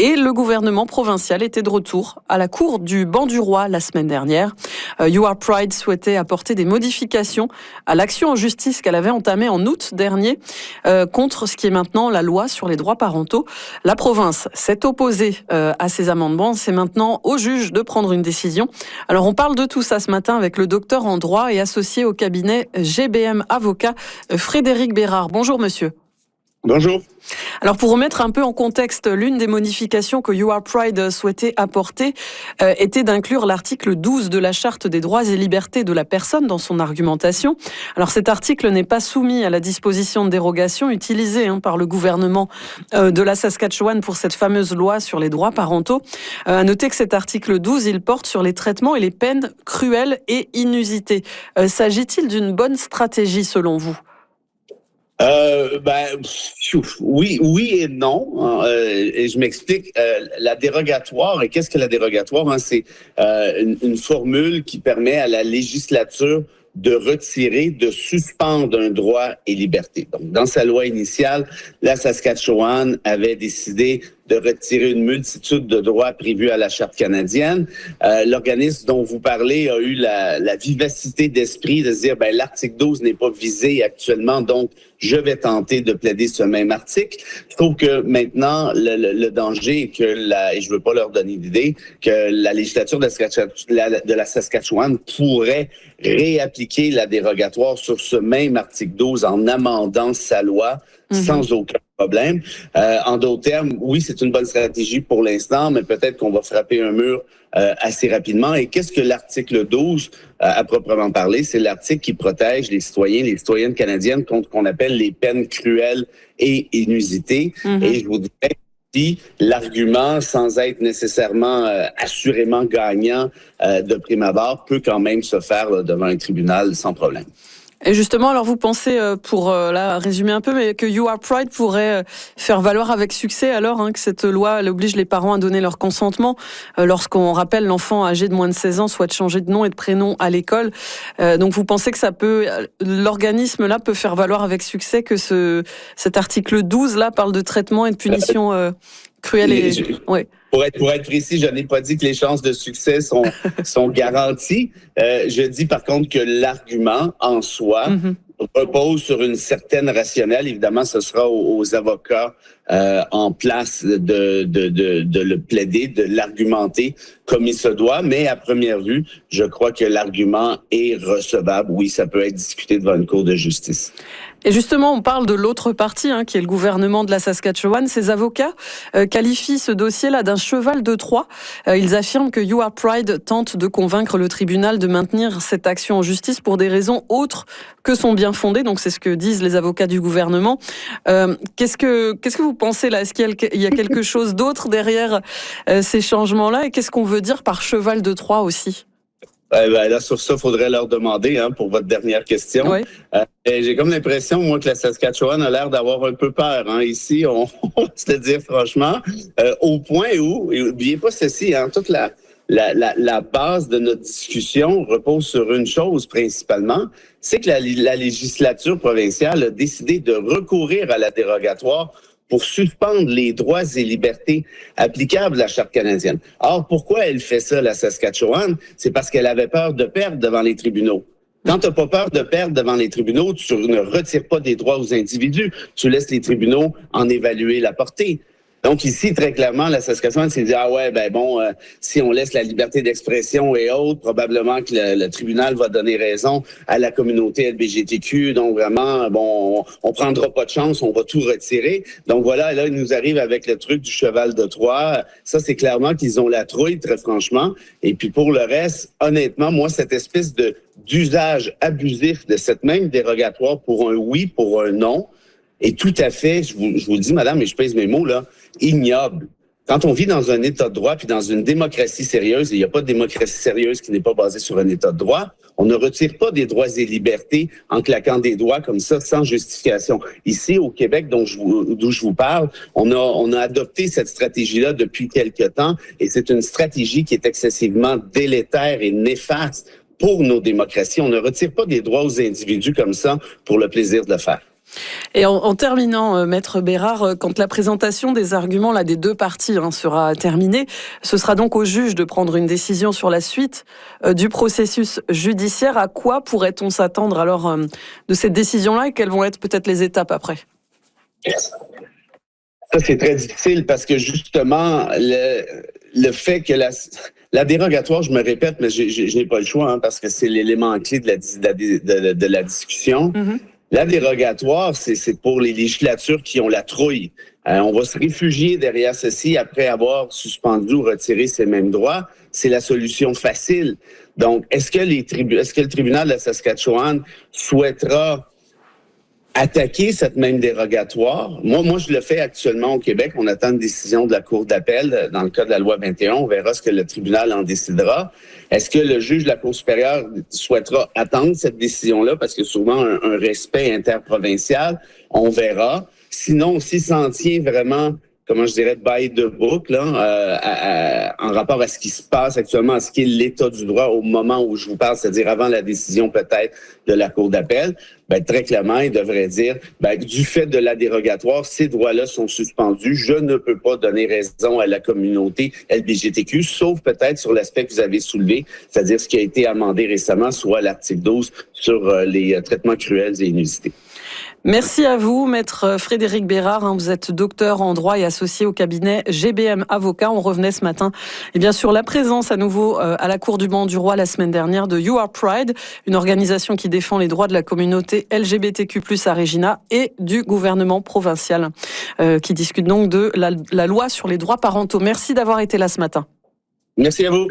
Et le gouvernement provincial était de retour à la cour du banc du roi la semaine dernière. You Are Pride souhaitait apporter des modifications à l'action en justice qu'elle avait entamée en août dernier contre ce qui est maintenant la loi sur les droits parentaux. La province s'est opposée à ces amendements. C'est maintenant au juge de prendre une décision. Alors on parle de tout ça ce matin avec le docteur en droit et associé au cabinet GBM Avocat, Frédéric Bérard. Bonjour monsieur. Bonjour. Alors pour remettre un peu en contexte, l'une des modifications que You Are Pride souhaitait apporter était d'inclure l'article 12 de la Charte des droits et libertés de la personne dans son argumentation. Alors cet article n'est pas soumis à la disposition de dérogation utilisée par le gouvernement de la Saskatchewan pour cette fameuse loi sur les droits parentaux. À noter que cet article 12, il porte sur les traitements et les peines cruelles et inusitées. S'agit-il d'une bonne stratégie selon vous ? Oui et non. Et je m'explique. La dérogatoire, et qu'est-ce que la dérogatoire? C'est une formule qui permet à la législature de retirer, de suspendre un droit et liberté. Donc, dans sa loi initiale, la Saskatchewan avait décidé de retirer une multitude de droits prévus à la Charte canadienne. L'organisme dont vous parlez a eu la vivacité d'esprit de se dire, l'article 12 n'est pas visé actuellement, donc je vais tenter de plaider ce même article. Je trouve que maintenant, le danger est que et je veux pas leur donner l'idée, que la législature de la Saskatchewan pourrait réappliquer la dérogatoire sur ce même article 12 en amendant sa loi sans aucun problème. En d'autres termes, oui, c'est une bonne stratégie pour l'instant, mais peut-être qu'on va frapper un mur assez rapidement. Et qu'est-ce que l'article 12, à proprement parler? C'est l'article qui protège les citoyens, les citoyennes canadiennes contre ce qu'on appelle les peines cruelles et inusitées. Et je vous dirais l'argument, sans être nécessairement assurément gagnant de prime abord, peut quand même se faire devant un tribunal sans problème. Et justement, alors vous pensez, pour résumer un peu, mais que You Are Pride pourrait faire valoir avec succès alors que cette loi elle oblige les parents à donner leur consentement lorsqu'on rappelle l'enfant âgé de moins de 16 ans souhaite changer de nom et de prénom à l'école. Donc vous pensez que l'organisme là peut faire valoir avec succès que cet article 12 là parle de traitement et de punition cruelle et... Ouais. Pour être précis, je n'ai pas dit que les chances de succès sont garanties. Je dis par contre que l'argument en soi repose sur une certaine rationnelle. Évidemment, ce sera aux avocats en place de le plaider, de l'argumenter comme il se doit. Mais à première vue, je crois que l'argument est recevable. Oui, ça peut être discuté devant une cour de justice. Et justement, on parle de l'autre partie, qui est le gouvernement de la Saskatchewan. Ces avocats qualifient ce dossier-là d'un cheval de Troie. Ils affirment que You Are Pride tente de convaincre le tribunal de maintenir cette action en justice pour des raisons autres que son bien fondé. Donc c'est ce que disent les avocats du gouvernement. Qu'est-ce que vous pensez là? Est-ce qu'il y a quelque chose d'autre derrière ces changements-là? Et qu'est-ce qu'on veut dire par cheval de Troie aussi? Là, sur ça, il faudrait leur demander pour votre dernière question. Oui. J'ai comme l'impression, moi, que la Saskatchewan a l'air d'avoir un peu peur. Ici, on va se le dire franchement, au point où, et n'oubliez pas ceci, toute la base de notre discussion repose sur une chose principalement, c'est que la législature provinciale a décidé de recourir à la dérogatoire pour suspendre les droits et libertés applicables à la Charte canadienne. Or, pourquoi elle fait ça, la Saskatchewan? C'est parce qu'elle avait peur de perdre devant les tribunaux. Quand tu n'as pas peur de perdre devant les tribunaux, tu ne retires pas des droits aux individus. Tu laisses les tribunaux en évaluer la portée. Donc ici, très clairement, la Saskatchewan s'est dit, si on laisse la liberté d'expression et autres, probablement que le tribunal va donner raison à la communauté LGBTQ. Donc vraiment, on prendra pas de chance, on va tout retirer. Donc voilà, là, ils nous arrivent avec le truc du cheval de Troie. Ça, c'est clairement qu'ils ont la trouille, très franchement. Et puis pour le reste, honnêtement, moi, cette espèce d'usage abusif de cette même dérogatoire pour un oui, pour un non, est tout à fait, je vous le dis, madame, et je pèse mes mots, là, ignoble. Quand on vit dans un état de droit puis dans une démocratie sérieuse, et il n'y a pas de démocratie sérieuse qui n'est pas basée sur un état de droit, on ne retire pas des droits et libertés en claquant des doigts comme ça, sans justification. Ici, au Québec, d'où je vous parle, on a adopté cette stratégie-là depuis quelque temps, et c'est une stratégie qui est excessivement délétère et néfaste pour nos démocraties. On ne retire pas des droits aux individus comme ça pour le plaisir de le faire. Et en terminant, Maître Bérard, quand la présentation des arguments des deux parties sera terminée, ce sera donc au juge de prendre une décision sur la suite du processus judiciaire. À quoi pourrait-on s'attendre alors de cette décision-là et quelles vont être peut-être les étapes après? Ça, c'est très difficile parce que justement, le fait que la dérogatoire, je me répète, mais je n'ai pas le choix parce que c'est l'élément clé de la discussion. Mm-hmm. La dérogatoire, c'est pour les législatures qui ont la trouille. On va se réfugier derrière ceci après avoir suspendu ou retiré ces mêmes droits. C'est la solution facile. Donc, est-ce que le tribunal de la Saskatchewan souhaitera attaquer cette même dérogatoire? Moi, je le fais actuellement au Québec. On attend une décision de la Cour d'appel dans le cas de la loi 21. On verra ce que le tribunal en décidera. Est-ce que le juge de la Cour supérieure souhaitera attendre cette décision-là? Parce que souvent, un respect interprovincial, on verra. Sinon, s'il s'en tient vraiment, comment je dirais, by the book, en rapport à ce qui se passe actuellement, à ce qui est l'état du droit au moment où je vous parle, c'est-à-dire avant la décision peut-être de la Cour d'appel, très clairement, il devrait dire, du fait de la dérogatoire, ces droits-là sont suspendus. Je ne peux pas donner raison à la communauté LGBTQ, sauf peut-être sur l'aspect que vous avez soulevé, c'est-à-dire ce qui a été amendé récemment, soit l'article 12 sur les traitements cruels et inusités. Merci à vous, Maître Frédéric Bérard. Vous êtes docteur en droit et associé au cabinet GBM Avocats. On revenait ce matin sur la présence à nouveau à la Cour du banc du roi la semaine dernière de You Are Pride, une organisation qui défend les droits de la communauté LGBTQ+ à Regina, et du gouvernement provincial qui discute donc de la loi sur les droits parentaux. Merci d'avoir été là ce matin. Merci à vous.